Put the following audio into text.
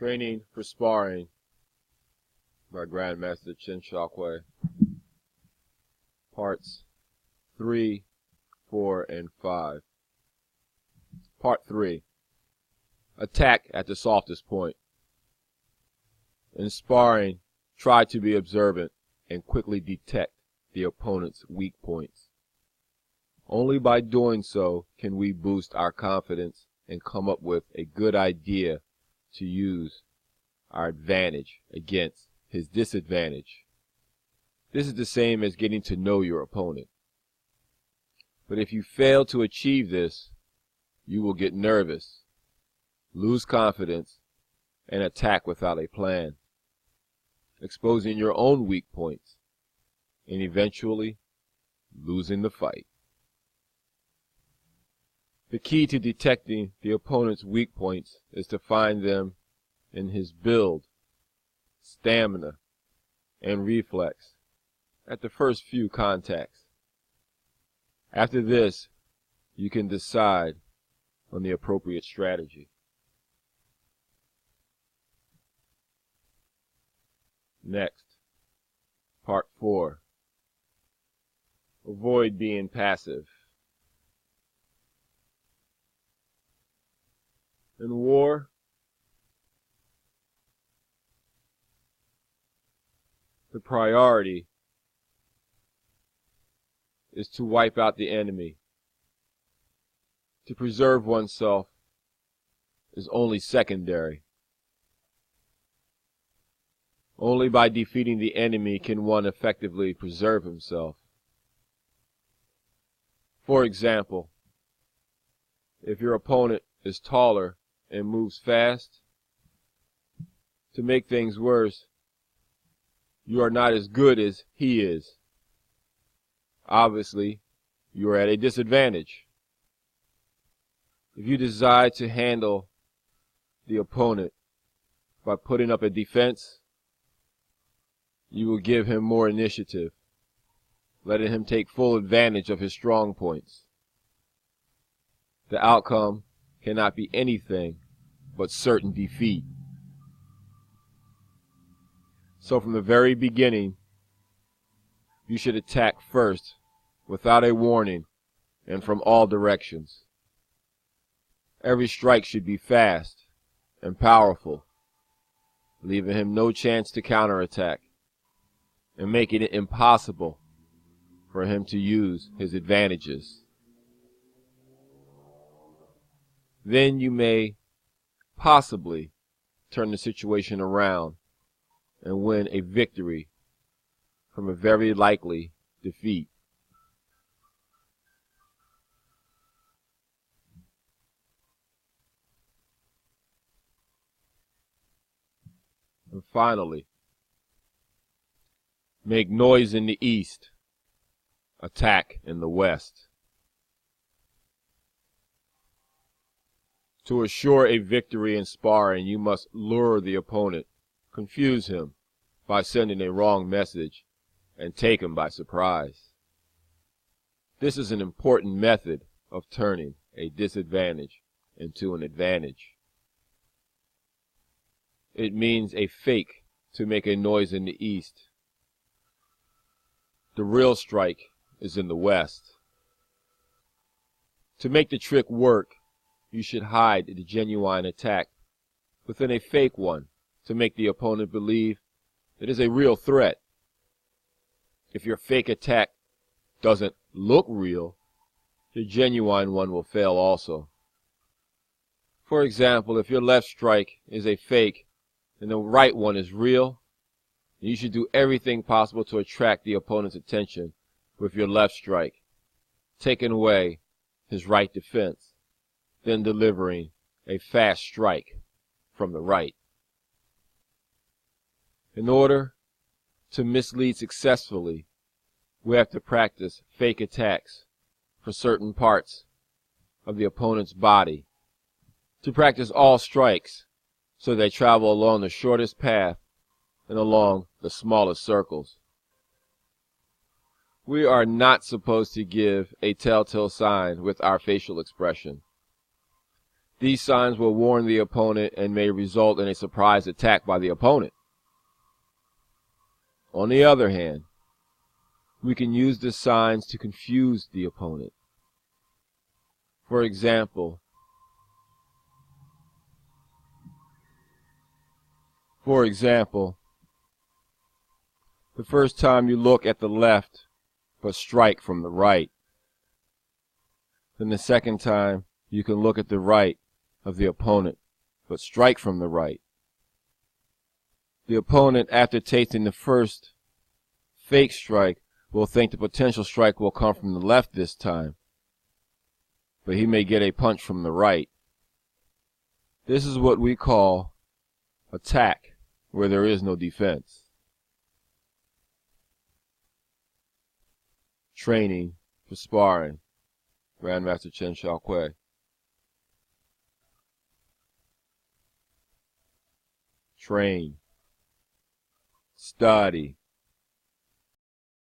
Training for Sparring by Grandmaster Chen Zhaokui. Parts 3, 4, and 5. Part 3. Attack at the softest point. In sparring, try to be observant and quickly detect the opponent's weak points. Only by doing so can we boost our confidence and come up with a good idea to use our advantage against his disadvantage. This is the same as getting to know your opponent. But if you fail to achieve this, you will get nervous, lose confidence, and attack without a plan, exposing your own weak points, and eventually losing the fight. The key to detecting the opponent's weak points is to find them in his build, stamina, and reflex at the first few contacts. After this, you can decide on the appropriate strategy. Next, Part 4. Avoid being passive. In war, the priority is to wipe out the enemy. To preserve oneself is only secondary. Only by defeating the enemy can one effectively preserve himself. For example, if your opponent is taller and moves fast, to make things worse, you are not as good as he is. Obviously, you are at a disadvantage. If you decide to handle the opponent by putting up a defense, you will give him more initiative, letting him take full advantage of his strong points. The outcome cannot be anything but certain defeat. So from the very beginning, you should attack first, without a warning, and from all directions. Every strike should be fast and powerful, leaving him no chance to counterattack, and making it impossible for him to use his advantages. Then you may possibly turn the situation around and win a victory from a very likely defeat. And finally, make noise in the east, attack in the west. To assure a victory in sparring, you must lure the opponent, confuse him by sending a wrong message, and take him by surprise. This is an important method of turning a disadvantage into an advantage. It means a fake to make a noise in the east. The real strike is in the west. To make the trick work, you should hide the genuine attack within a fake one to make the opponent believe it is a real threat. If your fake attack doesn't look real, your genuine one will fail also. For example, if your left strike is a fake and the right one is real, you should do everything possible to attract the opponent's attention with your left strike, taking away his right defense, then delivering a fast strike from the right. In order to mislead successfully, we have to practice fake attacks for certain parts of the opponent's body, to practice all strikes so they travel along the shortest path and along the smallest circles. We are not supposed to give a telltale sign with our facial expression. These signs will warn the opponent and may result in a surprise attack by the opponent. On the other hand, we can use the signs to confuse the opponent. For example, the first time you look at the left but strike from the right. Then the second time you can look at the right of the opponent but strike from the right. The opponent, after tasting the first fake strike, will think the potential strike will come from the left this time, but he may get a punch from the right. This is what we call attack, where there is no defense. Training for sparring. Grandmaster Chen Zhaokui. Train. Study.